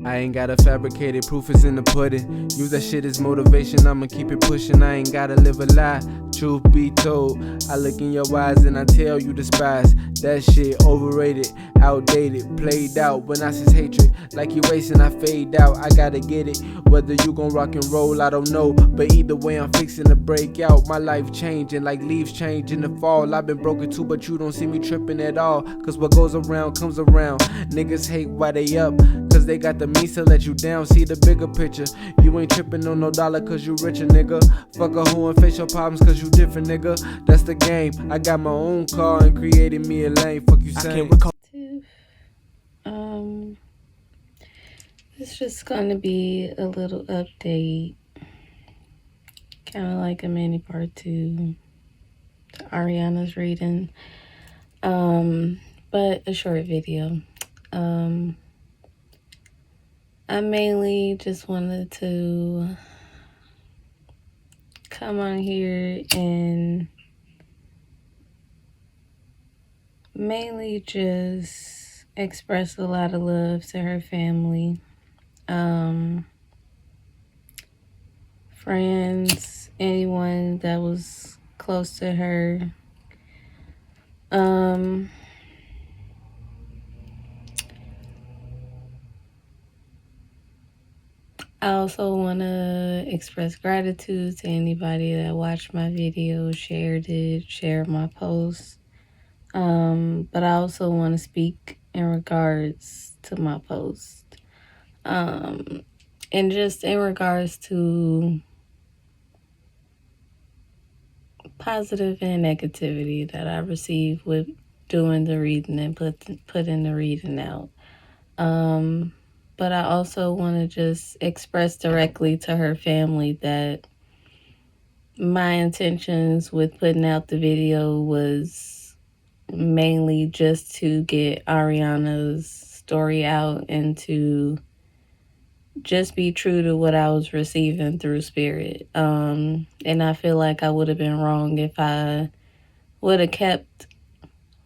I ain't gotta fabricate it, proof is in the pudding. Use that shit as motivation, I'ma keep it pushing. I ain't gotta live a lie, truth be told. I look in your eyes and I tell you despise. That shit overrated, outdated, played out. When I sense hatred, like erasing, I fade out. I gotta get it, whether you gon' rock and roll, I don't know. But either way, I'm fixing to break out. My life changing like leaves change in the fall. I've been broken too, but you don't see me tripping at all. Cause what goes around comes around. Niggas hate why they up, cause they got the means to let you down. See the bigger picture. You ain't tripping on no dollar cause you richer, nigga. Fuck a hoe and face your problems cause you different, nigga. That's the game. I got my own car and created me a lane. Fuck you saying? It's just gonna be a little update. Kind of like a mini part 2 to Ariana's reading. But a short video. I mainly just wanted to come on here and mainly just express a lot of love to her family, friends, anyone that was close to her. I also want to express gratitude to anybody that watched my video, shared it, shared my post. But I also want to speak in regards to my post. And just in regards to positive and negativity that I received with doing the reading and putting the reading out. But I also want to just express directly to her family that my intentions with putting out the video was mainly just to get Ariana's story out and to just be true to what I was receiving through spirit. And I feel like I would have been wrong if I would have kept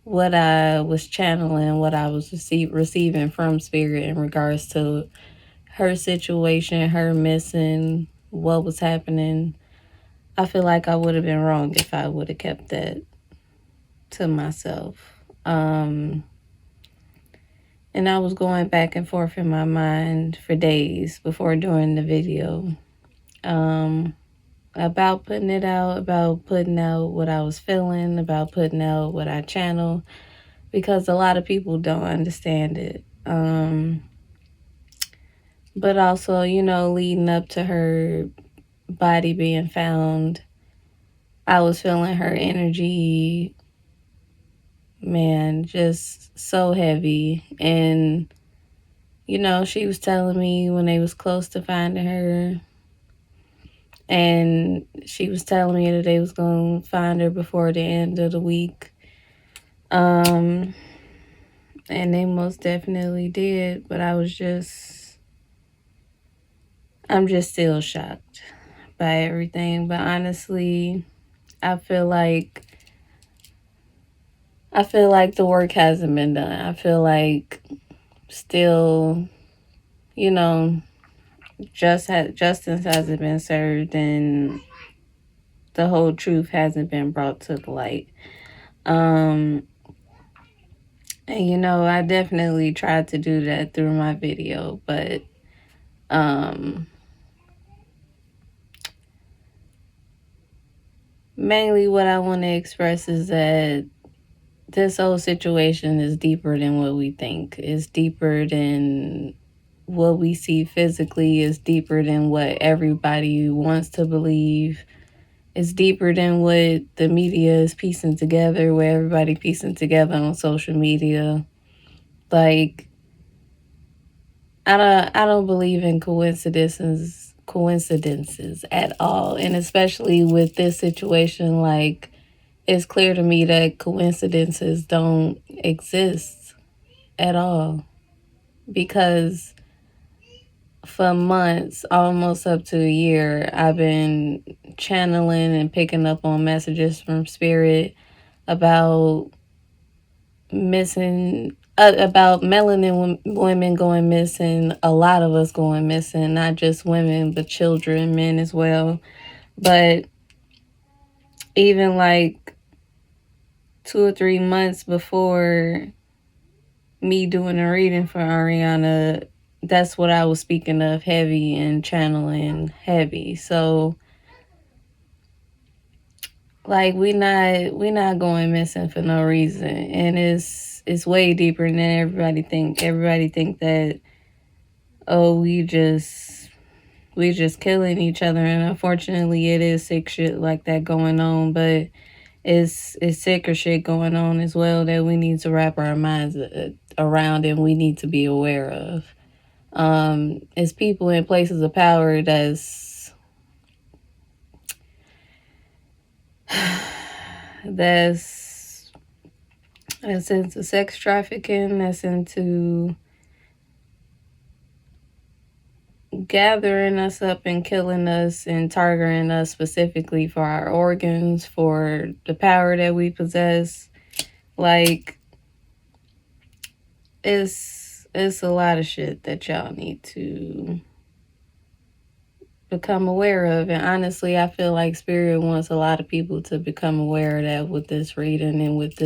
what I was channeling, what I was receiving from spirit in regards to her situation, her missing, what was happening. I feel like I would have been wrong if I would have kept that to myself. And I was going back and forth in my mind for days before doing the video, about putting it out, about putting out what I was feeling, about putting out what I channel, because a lot of people don't understand it. But also, leading up to her body being found, I was feeling her energy, man, just so heavy. And, she was telling me when they was close to finding her, and she was telling me that they was going to find her before the end of the week. And they most definitely did, but I'm just still shocked by everything. But honestly, I feel like the work hasn't been done. I feel like still, justice hasn't been served and the whole truth hasn't been brought to the light. And I definitely tried to do that through my video, but mainly what I want to express is that this whole situation is deeper than what we think. It's deeper than what we see physically. It's deeper than what everybody wants to believe. It's deeper than what the media is piecing together, what everybody piecing together on social media. Like, I don't believe in coincidences at all. And especially with this situation, like, it's clear to me that coincidences don't exist at all. Because for months, almost up to a year, I've been channeling and picking up on messages from spirit about missing about melanin women going missing, a lot of us going missing, not just women, but children, men as well. But even like 2 or 3 months before me doing a reading for Ariana, that's what I was speaking of, heavy and channeling heavy. So like we not going missing for no reason, and it's way deeper than everybody think. Everybody think that, oh, we just killing each other, and unfortunately it is sick shit like that going on, but it's sicker shit going on as well that we need to wrap our minds around, and we need to be aware of. It's people in places of power that's into sex trafficking, that's into gathering us up and killing us and targeting us specifically for our organs, for the power that we possess. Like, it's a lot of shit that y'all need to become aware of. And honestly, I feel like Spirit wants a lot of people to become aware of that with this reading and with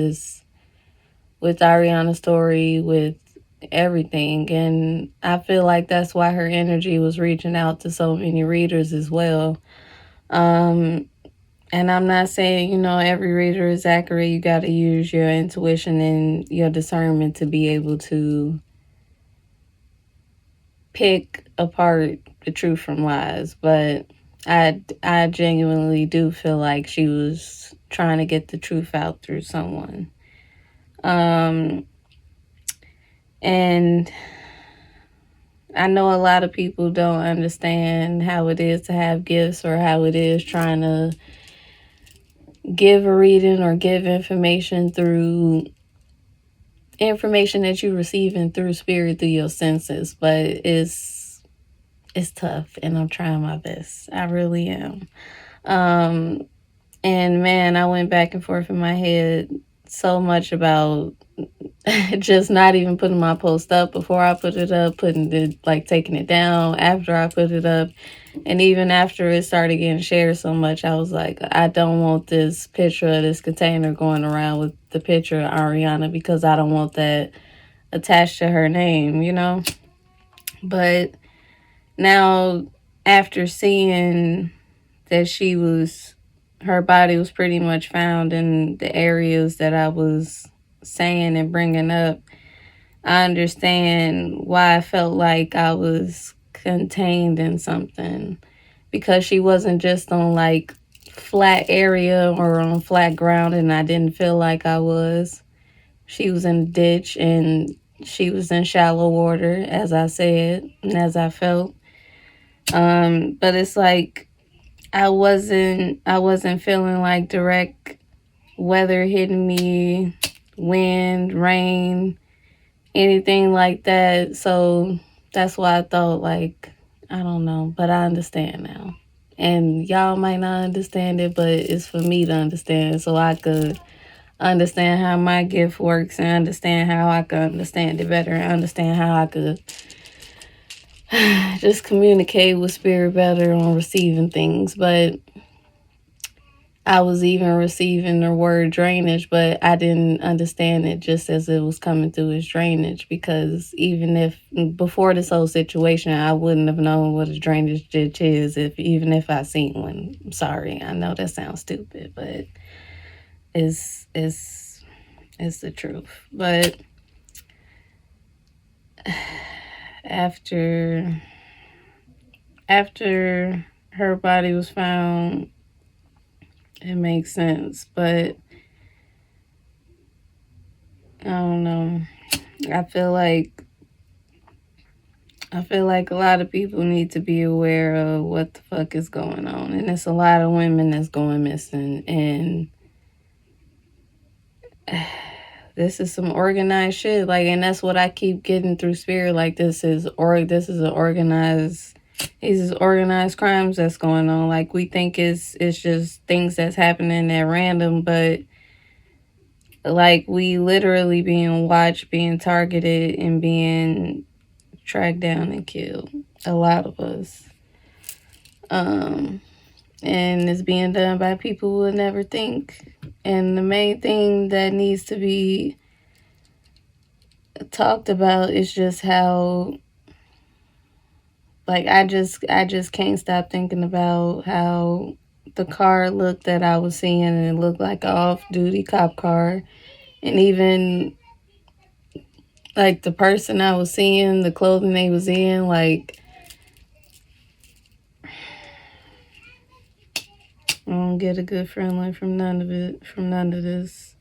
Ariana's story, with everything. And I feel like that's why her energy was reaching out to so many readers as well. And I'm not saying, every reader is accurate. You got to use your intuition and your discernment to be able to pick apart the truth from lies. But I genuinely do feel like she was trying to get the truth out through someone. And I know a lot of people don't understand how it is to have gifts, or how it is trying to give a reading or give information through information that you're receiving through spirit, through your senses. But it's tough, and I'm trying my best. I really am. And man, I went back and forth in my head so much about just not even putting my post up before I put it up, taking it down after I put it up. And even after it started getting shared so much, I was like, I don't want this picture of this container going around with the picture of Ariana, because I don't want that attached to her name. But now, after seeing that her body was pretty much found in the areas that I was saying and bringing up, I understand why I felt like I was contained in something, because she wasn't just on like flat area or on flat ground, and I didn't feel like I was. She was in a ditch, and she was in shallow water, as I said and as I felt. But it's like I wasn't feeling like direct weather hitting me, wind, rain, anything like that. So that's why I thought, like, I don't know, but I understand now. And y'all might not understand it, but it's for me to understand, so I could understand how my gift works, and understand how I could understand it better, and understand how I could just communicate with spirit better on receiving things. But I was even receiving the word drainage, but I didn't understand it just as it was coming through as drainage, because even if before this whole situation, I wouldn't have known what a drainage ditch is, even if I seen one. I'm sorry, I know that sounds stupid, but it's the truth. But after her body was found, it makes sense. But I don't know. I feel like a lot of people need to be aware of what the fuck is going on. And it's a lot of women that's going missing. And this is some organized shit. Like, and that's what I keep getting through spirit. Like, these is organized crimes that's going on. Like, we think it's just things that's happening at random, but like we literally being watched, being targeted, and being tracked down and killed. A lot of us. And it's being done by people who would never think. And the main thing that needs to be talked about is just how, like, I just can't stop thinking about how the car looked that I was seeing, and it looked like an off-duty cop car. And even like the person I was seeing, the clothing they was in, like, I don't get a good feeling from none of it, from none of this.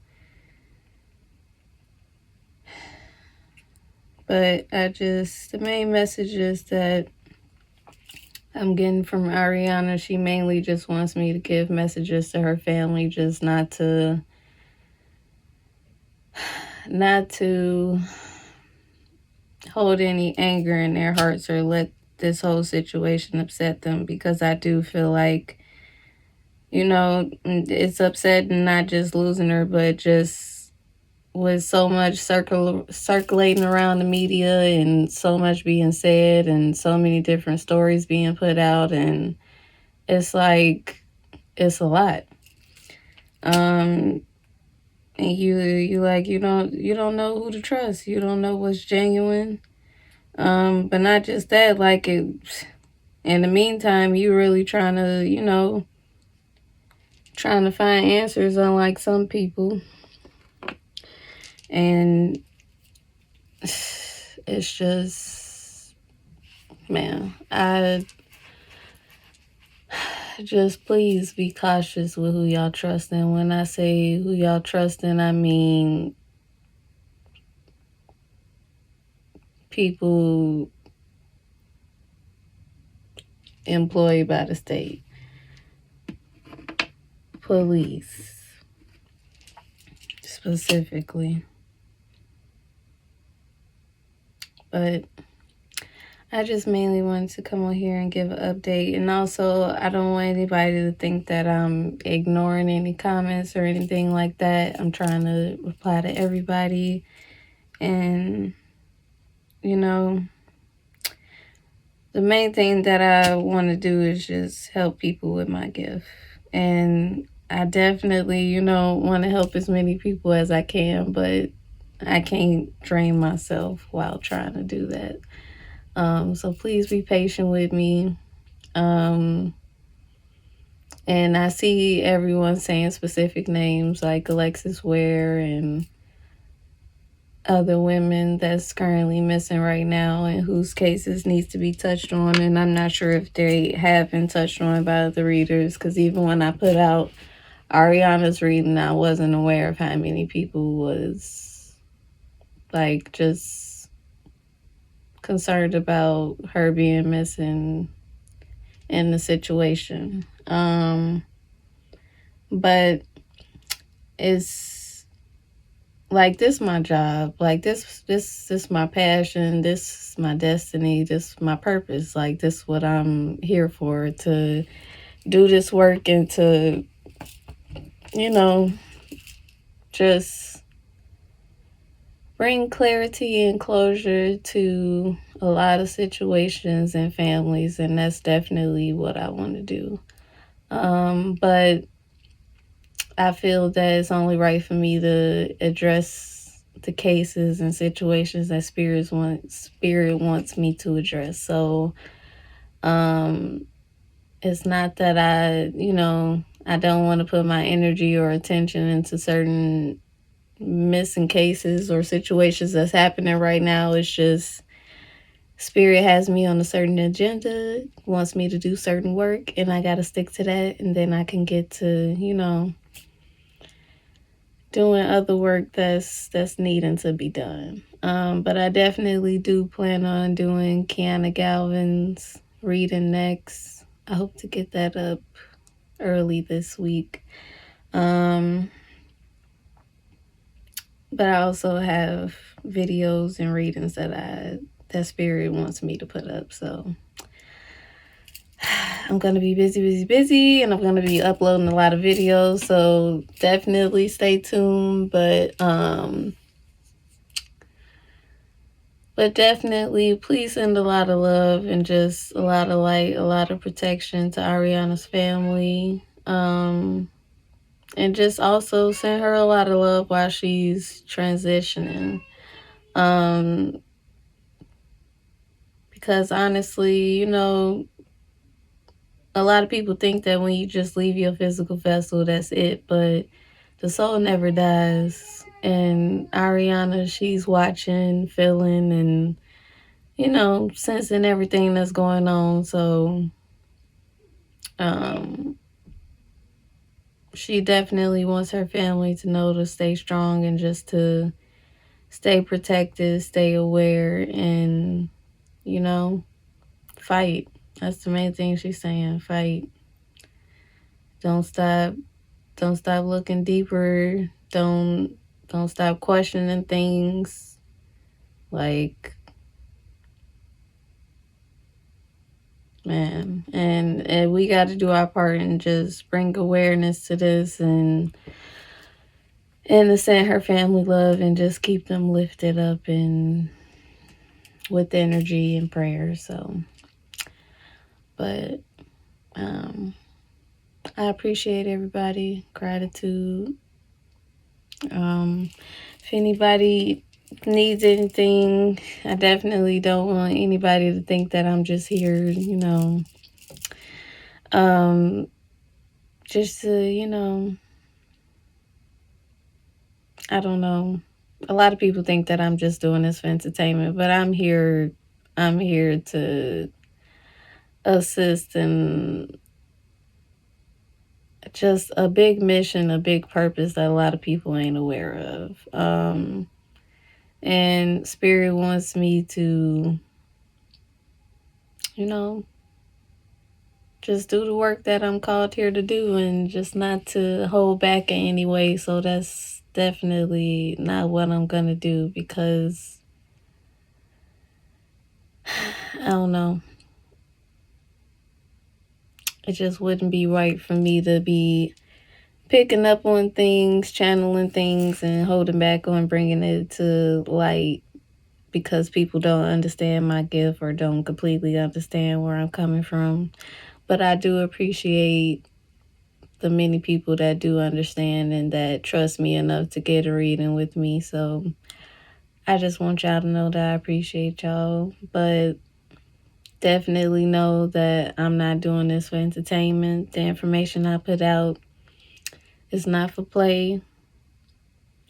But the main message is that I'm getting from Ariana, she mainly just wants me to give messages to her family, just not to hold any anger in their hearts or let this whole situation upset them, because I do feel like, it's upsetting not just losing her, but just with so much circulating around the media and so much being said and so many different stories being put out, and it's like, it's a lot. And you don't know who to trust. You don't know what's genuine. But not just that, like, in the meantime, you really trying to find answers, unlike some people. And it's just, man, I just, please be cautious with who y'all trust. And when I say who y'all trust in, I mean people employed by the state, police specifically. But I just mainly wanted to come on here and give an update. And also, I don't want anybody to think that I'm ignoring any comments or anything like that. I'm trying to reply to everybody. And, the main thing that I want to do is just help people with my gift. And I definitely, want to help as many people as I can, but I can't drain myself while trying to do that. So please be patient with me. And I see everyone saying specific names like Alexis Ware and other women that's currently missing right now and whose cases needs to be touched on. And I'm not sure if they have been touched on by the readers, because even when I put out Ariana's reading, I wasn't aware of how many people was, like, just concerned about her being missing in the situation. But it's like, this my job. Like, this my passion. This is my destiny. This is my purpose. Like, this is what I'm here for, to do this work and to, just bring clarity and closure to a lot of situations and families, and that's definitely what I want to do. But I feel that it's only right for me to address the cases and situations that Spirit wants me to address. So it's not that I don't want to put my energy or attention into certain missing cases or situations that's happening right now. It's just Spirit has me on a certain agenda, wants me to do certain work, and I got to stick to that, and then I can get to, doing other work that's needing to be done. But I definitely do plan on doing Kiana Galvin's reading next. I hope to get that up early this week. But I also have videos and readings that Spirit wants me to put up. So I'm going to be busy, and I'm going to be uploading a lot of videos, so definitely stay tuned. But definitely please send a lot of love and just a lot of light, a lot of protection to Ariana's family. And just also send her a lot of love while she's transitioning. Because honestly, you know, a lot of people think that when you just leave your physical vessel, that's it. But the soul never dies. And Ariana, she's watching, feeling, and, you know, sensing everything that's going on. So she definitely wants her family to know to stay strong and just to stay protected, stay aware, and, you know, fight. That's the main thing she's saying. Fight. Don't stop. Don't stop looking deeper. Don't stop questioning things. Like, man. And we got to do our part and just bring awareness to this and to send her family love and just keep them lifted up and with energy and prayer. So, but I appreciate everybody. Gratitude. If anybody needs anything, I definitely don't want anybody to think that I'm just here, you know, just to, you know, I don't know. A lot of people think that I'm just doing this for entertainment, but I'm here to assist and just a big mission, a big purpose that a lot of people ain't aware of. And Spirit wants me to, you know, just do the work that I'm called here to do and just not to hold back in any way. So that's definitely not what I'm going to do because I don't know. It just wouldn't be right for me to be picking up on things, channeling things, and holding back on bringing it to light because people don't understand my gift or don't completely understand where I'm coming from. But I do appreciate the many people that do understand and that trust me enough to get a reading with me. So I just want y'all to know that I appreciate y'all. But definitely know that I'm not doing this for entertainment. The information I put out is not for play.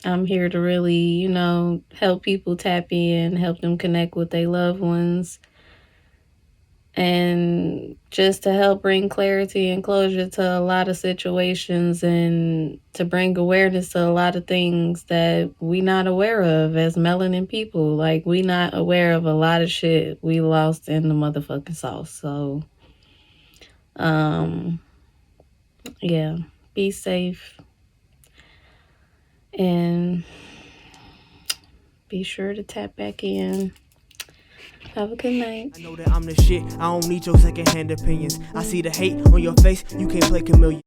I'm here to really, you know, help people tap in, help them connect with their loved ones, and just to help bring clarity and closure to a lot of situations and to bring awareness to a lot of things that we not aware of as melanin people. Like, we not aware of a lot of shit we lost in the motherfucking sauce. So, yeah, be safe and be sure to tap back in. Have a good night. I know that I'm the shit. I don't need your secondhand opinions. I see the hate on your face. You can't play chameleon.